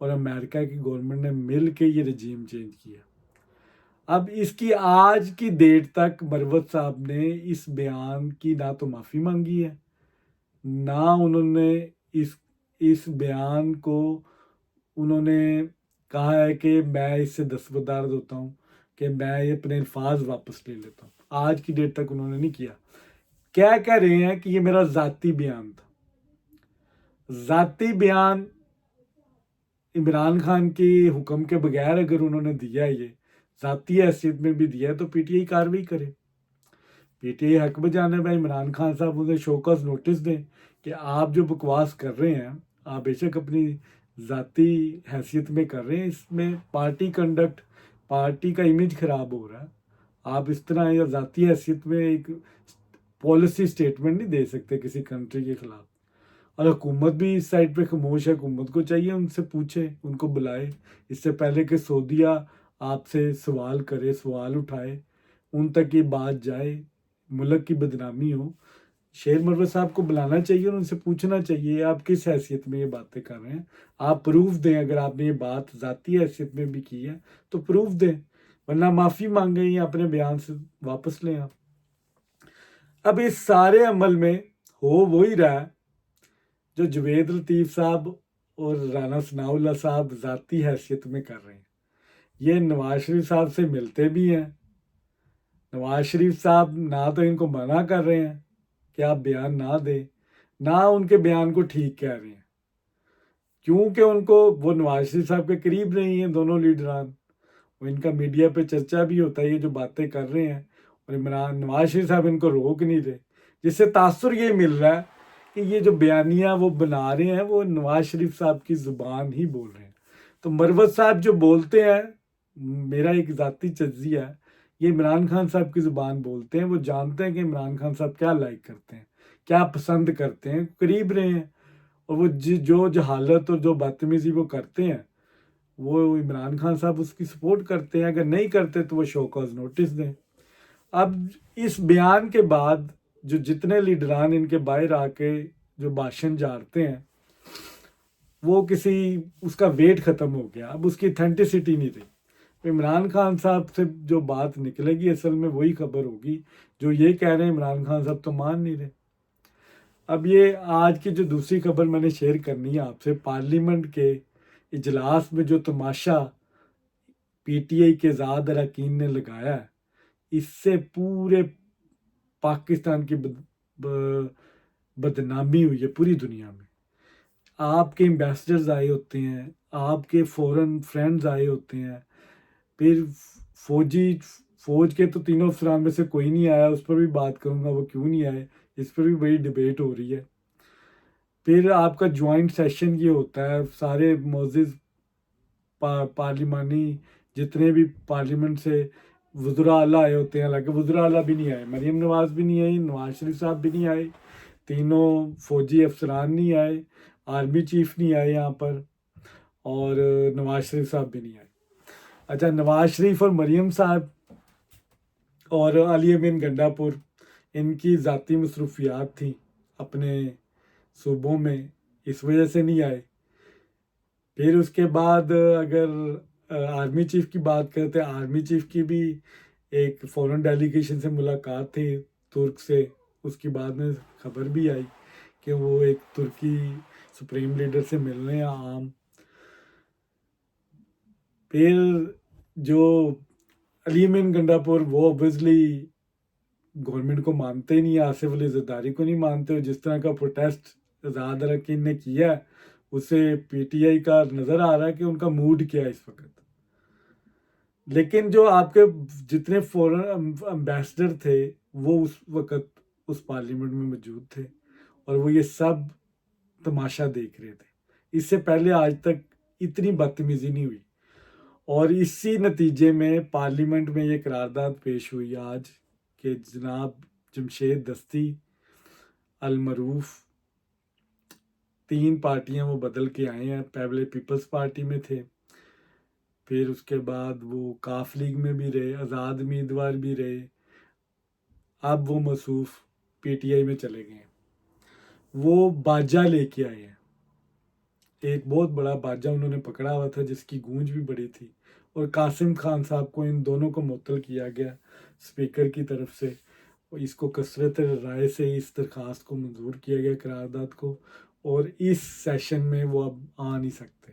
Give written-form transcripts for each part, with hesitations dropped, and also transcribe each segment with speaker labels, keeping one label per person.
Speaker 1: اور امریکہ کی گورنمنٹ نے مل کے یہ رجیم چینج کیا۔ اب اس کی آج کی ڈیٹ تک مروت صاحب نے اس بیان کی نہ تو معافی مانگی ہے، نہ انہوں نے اس بیان کو انہوں نے کہا ہے کہ میں اس سے دستبردار ہوتا ہوں کہ میں یہ اپنے الفاظ واپس لے لیتا ہوں۔ آج کی ڈیٹ تک انہوں نے نہیں کیا۔ کہہ رہے ہیں کہ یہ میرا ذاتی بیان تھا۔ ذاتی بیان عمران خان کے حکم کے بغیر اگر انہوں نے دیا ہے، یہ ذاتی حیثیت میں بھی دیا ہے، تو پی ٹی آئی کارروائی کرے۔ پی ٹی آئی حق بجانب ہے، عمران خان صاحب انہیں شو کاز نوٹس دیں کہ آپ جو بکواس کر رہے ہیں، آپ بے شک اپنی ذاتی حیثیت میں کر رہے ہیں، اس میں پارٹی کنڈکٹ، پارٹی کا امیج خراب ہو رہا ہے۔ آپ اس طرح یا ذاتی حیثیت میں ایک پالیسی سٹیٹمنٹ نہیں دے سکتے کسی کنٹری کے خلاف۔ اور حکومت بھی اس سائڈ پہ خاموش ہے۔ حکومت کو چاہیے ان سے پوچھے، ان کو بلائے، اس سے پہلے کہ سعودیہ آپ سے سوال کرے، سوال اٹھائے، ان تک یہ بات جائے، ملک کی بدنامی ہو۔ شیر مروت صاحب کو بلانا چاہیے اور ان سے پوچھنا چاہیے آپ کس حیثیت میں یہ باتیں کر رہے ہیں، آپ پروف دیں۔ اگر آپ نے یہ بات ذاتی حیثیت میں بھی کی ہے تو پروف دیں، ورنہ معافی مانگیں یا اپنے بیان سے واپس لیں آپ۔ اب اس سارے عمل میں ہو وہی رہا جو جوید لطیف صاحب اور رانا ثناء اللہ صاحب ذاتی حیثیت میں کر رہے ہیں۔ یہ نواز شریف صاحب سے ملتے بھی ہیں، نواز شریف صاحب نہ تو ان کو منع کر رہے ہیں کہ آپ بیان نہ دیں، نہ ان کے بیان کو ٹھیک کہہ رہے ہیں، کیونکہ ان کو وہ نواز شریف صاحب کے قریب نہیں ہیں دونوں لیڈران، وہ ان کا میڈیا پہ چرچا بھی ہوتا ہے یہ جو باتیں کر رہے ہیں، اور نواز شریف صاحب ان کو روک نہیں رہے، جس سے تاثر یہ مل رہا ہے کہ یہ جو بیانیہ وہ بنا رہے ہیں وہ نواز شریف صاحب کی زبان ہی بول رہے ہیں۔ تو مروت صاحب جو بولتے ہیں، میرا ایک ذاتی تجزیہ ہے، یہ عمران خان صاحب کی زبان بولتے ہیں۔ وہ جانتے ہیں کہ عمران خان صاحب کیا لائک کرتے ہیں، کیا پسند کرتے ہیں، قریب رہے ہیں، اور وہ جو جہالت اور جو بدتمیزی وہ کرتے ہیں، وہ عمران خان صاحب اس کی سپورٹ کرتے ہیں۔ اگر نہیں کرتے تو وہ شو کاز نوٹس دیں۔ اب اس بیان کے بعد جو جتنے لیڈران ان کے باہر آ کے جو بھاشن جارتے ہیں، وہ کسی اس کا ویٹ ختم ہو گیا، اب اس کی اتھینٹسٹی نہیں رہی۔ عمران خان صاحب سے جو بات نکلے گی اصل میں وہی خبر ہوگی جو یہ کہہ رہے ہیں عمران خان صاحب تو مان نہیں رہے۔ اب یہ آج کی جو دوسری خبر میں نے شیئر کرنی ہے آپ سے، پارلیمنٹ کے اجلاس میں جو تماشا پی ٹی آئی کے زاد اراکین نے لگایا ہے، اس سے پورے پاکستان کی بدنامی ہوئی ہے پوری دنیا میں۔ آپ کے ایمبیسڈرز آئے ہوتے ہیں، آپ کے فورن فرینڈز آئے ہوتے ہیں، پھر فوج کے تو تینوں افسران میں سے کوئی نہیں آیا، اس پر بھی بات کروں گا وہ کیوں نہیں آئے، اس پر بھی بڑی ڈیبیٹ ہو رہی ہے۔ پھر آپ کا جوائنٹ سیشن یہ ہوتا ہے، سارے معزز پارلیمانی جتنے بھی پارلیمنٹ سے وزراء اعلیٰ آئے ہوتے ہیں، حالانکہ وزراء اعلیٰ بھی نہیں آئے، مریم نواز بھی نہیں آئی، نواز شریف صاحب بھی نہیں آئے، تینوں فوجی افسران نہیں آئے، آرمی چیف نہیں آئے یہاں پر، اور نواز شریف صاحب بھی نہیں آئے۔ اچھا، نواز شریف اور مریم صاحب اور علی امین گنڈا پور، ان کی ذاتی مصروفیات تھیں اپنے صوبوں میں، اس وجہ سے نہیں آئے۔ پھر اس کے بعد اگر آرمی چیف کی بات کرتے ہیں، آرمی چیف کی بھی ایک فورن ڈیلیگیشن سے ملاقات تھی ترک سے، اس کی بعد میں خبر بھی آئی کہ وہ ایک ترکی سپریم لیڈر سے ملنے ہیں عام۔ پھر جو علی امین گنڈا پور، وہ اوبویسلی گورنمنٹ کو مانتے ہی نہیں، آصف علی زرداری کو نہیں مانتے، اور جس طرح کا پروٹیسٹ زاد اراکین نے کیا اسے پی ٹی آئی کا نظر آ رہا ہے کہ ان کا موڈ کیا ہے اس وقت۔ لیکن جو آپ کے جتنے فورن امبیسڈر تھے وہ اس وقت اس پارلیمنٹ میں موجود تھے، اور وہ یہ سب تماشا دیکھ رہے تھے۔ اس سے پہلے آج تک اتنی بدتمیزی نہیں ہوئی، اور اسی نتیجے میں پارلیمنٹ میں یہ قرارداد پیش ہوئی آج کہ جناب جمشید دستی المعروف، 3 پارٹیاں وہ بدل کے آئے ہیں، پہلے پیپلز پارٹی میں تھے، پھر اس کے بعد وہ کاف لیگ میں بھی رہے، آزاد امیدوار بھی رہے، اب وہ موصوف پی ٹی آئی میں چلے گئے ہیں۔ وہ باجا لے کے آئے ہیں، ایک بہت بڑا باجا انہوں نے پکڑا ہوا تھا جس کی گونج بھی بڑی تھی، اور قاسم خان صاحب کو، ان دونوں کو معطل کیا گیا اسپیکر کی طرف سے، اس کو کثرت رائے سے اس درخواست کو منظور کیا گیا قرارداد کو، اور اس سیشن میں وہ اب آ نہیں سکتے۔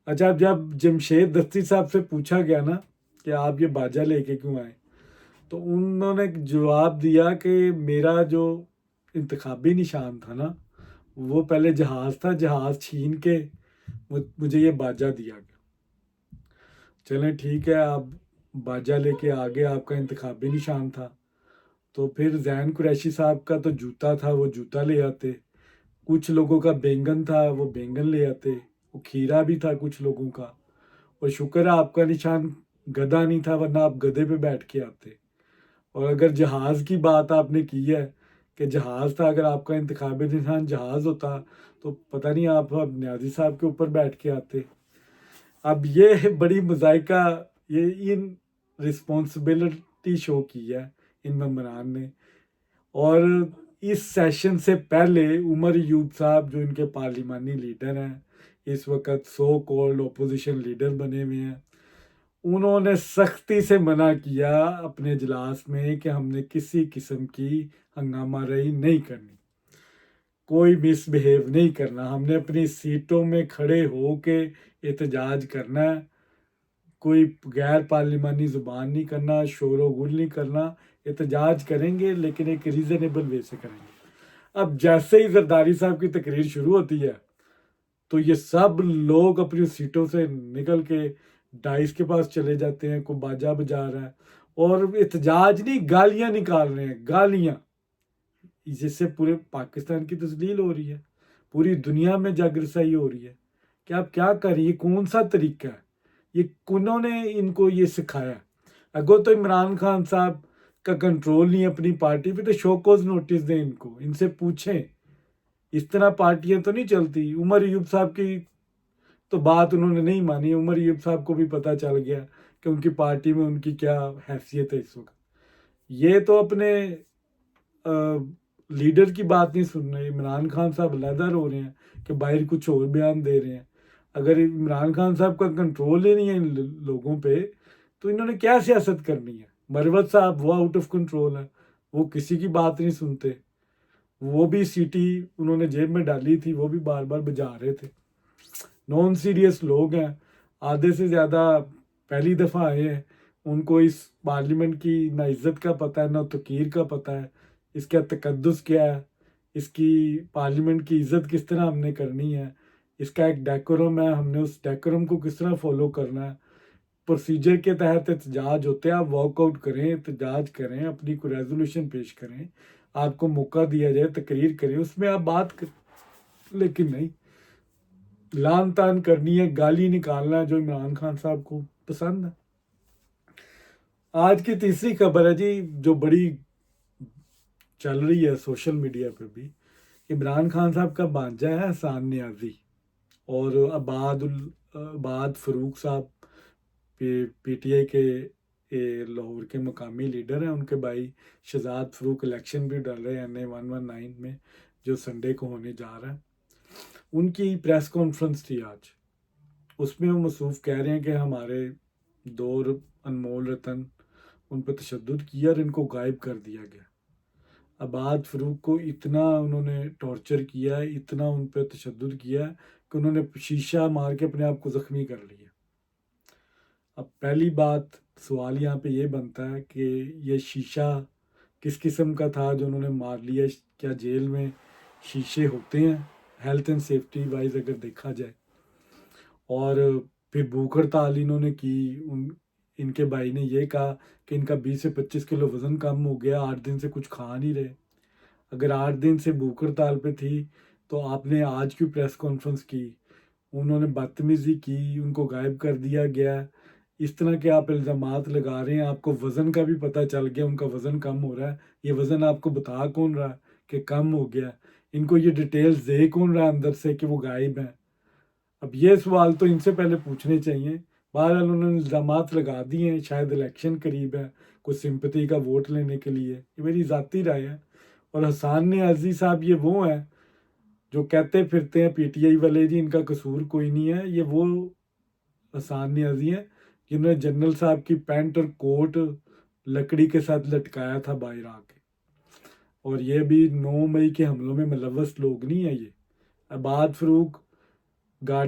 Speaker 1: اچھا، جب جمشید دستی صاحب سے پوچھا گیا نا کہ آپ یہ باجا لے کے کیوں آئے، تو انہوں نے جواب دیا کہ میرا جو انتخابی نشان تھا نا وہ پہلے جہاز تھا، جہاز چھین کے مجھے یہ باجا دیا گیا۔ چلیں ٹھیک ہے، آپ باجا لے کے آگے، آپ کا انتخابی نشان تھا، تو پھر زین قریشی صاحب کا تو جوتا تھا، وہ جوتا لے آتے، کچھ لوگوں کا بینگن تھا، وہ بینگن لے آتے، وہ کھیرا بھی تھا کچھ لوگوں کا، اور شکر ہے آپ کا نشان گدھا نہیں تھا، ورنہ آپ گدھے پہ بیٹھ کے آتے۔ اور اگر جہاز کی بات آپ نے کی ہے کہ جہاز تھا، اگر آپ کا انتخابی نشان جہاز ہوتا تو پتہ نہیں آپ اب نیازی صاحب کے اوپر بیٹھ کے آتے۔ اب یہ بڑی مذائقہ، یہ ان رسپانسبلٹی شو کی ہے ان ممبران نے۔ اور اس سیشن سے پہلے عمر ایوب صاحب جو ان کے پارلیمانی لیڈر ہیں، اس وقت سو کالڈ اپوزیشن لیڈر بنے ہوئے ہیں، انہوں نے سختی سے منع کیا اپنے اجلاس میں کہ ہم نے کسی قسم کی ہنگامہ رہی نہیں کرنی، کوئی مس بہیو نہیں کرنا، ہم نے اپنی سیٹوں میں کھڑے ہو کے احتجاج کرنا ہے، کوئی غیر پارلیمانی زبان نہیں کرنا، شور و غل نہیں کرنا، احتجاج کریں گے لیکن ایک ریزنیبل وے سے کریں گے۔ اب جیسے ہی زرداری صاحب کی تقریر شروع ہوتی ہے تو یہ سب لوگ اپنی سیٹوں سے نکل کے ڈائس کے پاس چلے جاتے ہیں، کوئی باجا بجا رہا ہے، اور احتجاج نہیں، گالیاں نکال رہے ہیں، گالیاں، جس سے پورے پاکستان کی تذلیل ہو رہی ہے، پوری دنیا میں جاگ رسائی ہو رہی ہے کہ آپ کیا کر رہی ہے، کون سا طریقہ ہے، یہ کنہوں نے ان کو یہ سکھایا؟ اگر تو عمران خان صاحب کا کنٹرول نہیں اپنی پارٹی پہ تو شوکوز نوٹس دیں ان کو، ان سے پوچھیں، اس طرح پارٹیاں تو نہیں چلتی۔ عمر ایوب صاحب کی تو بات انہوں نے نہیں مانی، عمر ایوب صاحب کو بھی پتہ چل گیا کہ ان کی پارٹی میں ان کی کیا حیثیت ہے اس وقت۔ یہ تو اپنے لیڈر کی بات نہیں سن رہے، عمران خان صاحب علیحدہ ہو رہے ہیں کہ باہر کچھ اور بیان دے رہے ہیں۔ اگر عمران خان صاحب کا کنٹرول ہی نہیں ہے ان لوگوں پہ تو انہوں نے کیا سیاست کرنی ہے؟ مروت صاحب وہ آؤٹ آف کنٹرول ہے، وہ کسی کی بات نہیں سنتے، وہ بھی سیٹی انہوں نے جیب میں ڈالی تھی وہ بھی بار بار بجا رہے تھے۔ نان سیریس لوگ ہیں، آدھے سے زیادہ پہلی دفعہ آئے ہیں، ان کو اس پارلیمنٹ کی نہ عزت کا پتہ ہے نہ توقیر کا پتہ ہے، اس کا تقدس کیا ہے، اس کی پارلیمنٹ کی عزت کس طرح ہم نے کرنی ہے، اس کا ایک ڈیکورم ہے، ہم نے اس ڈیکورم کو کس طرح فالو کرنا ہے، پروسیجر کے تحت احتجاج ہوتے ہیں، آپ واک آؤٹ کریں، احتجاج کریں، اپنی کوئی ریزولوشن پیش کریں، آپ کو موقع دیا جائے تقریر کریں، اس میں آپ بات کریں، لیکن نہیں، لان تان کرنی ہے، گالی نکالنا ہے جو عمران خان صاحب کو پسند ہے۔ آج کی تیسری خبر ہے جی، جو بڑی چل رہی ہے سوشل میڈیا پہ بھی، عمران خان صاحب کا بھانجا ہے حسان نیازی، اور عباد فروق صاحب پی ٹی آئی کے لاہور کے مقامی لیڈر ہیں، ان کے بھائی شہزاد فروق الیکشن بھی ڈال رہے ہیں NA 119 میں، جو سنڈے کو ہونے جا رہا ہے۔ ان کی پریس کانفرنس تھی آج، اس میں وہ مصروف کہہ رہے ہیں کہ ہمارے دو انمول رتن، ان پہ تشدد کیا اور ان کو غائب کر دیا گیا۔ عباد فروق کو اتنا انہوں نے ٹارچر کیا ہے، اتنا ان پہ تشدد کیا ہے کہ انہوں نے شیشہ مار کے اپنے آپ کو زخمی کر لیا۔ اب پہلی بات سوال یہاں پہ یہ بنتا ہے کہ یہ شیشہ کس قسم کا تھا جو انہوں نے مار لیا؟ کیا جیل میں شیشے ہوتے ہیں ہیلتھ اینڈ سیفٹی وائز اگر دیکھا جائے؟ اور پھر بھوک ہڑتال انہوں نے کی، ان کے بھائی نے یہ کہا کہ ان کا 20 سے 25 کلو وزن کم ہو گیا، 8 دن سے کچھ کھا نہیں رہے۔ اگر 8 دن سے بھوک ہڑتال پہ تھی تو آپ نے آج کی پریس کانفرنس کی؟ انہوں نے بدتمیزی کی، ان کو غائب کر دیا گیا، اس طرح کے آپ الزامات لگا رہے ہیں، آپ کو وزن کا بھی پتہ چل گیا، ان کا وزن کم ہو رہا ہے، یہ وزن آپ کو بتا کون رہا ہے کہ کم ہو گیا؟ ان کو یہ ڈیٹیلز دے کون رہا ہے اندر سے کہ وہ غائب ہیں؟ اب یہ سوال تو ان سے پہلے پوچھنے چاہیے۔ بہرحال انہوں نے الزامات لگا دیے ہیں، شاید الیکشن قریب ہے، کوئی سمپتی کا ووٹ لینے کے لیے، یہ میری ذاتی رائے ہے۔ اور حسان نیازی صاحب یہ وہ ہیں جو کہتے پھرتے ہیں پی ٹی آئی والے جی ان کا قصور کوئی نہیں ہے، یہ وہ آسان نیازی ہیں جنہوں نے جنرل صاحب کی پینٹ اور کوٹ لکڑی کے ساتھ لٹکایا تھا باہر آ کے، اور یہ بھی 9 مئی کے حملوں میں ملوث لوگ نہیں ہیں، یہ عباد فروق گاڑی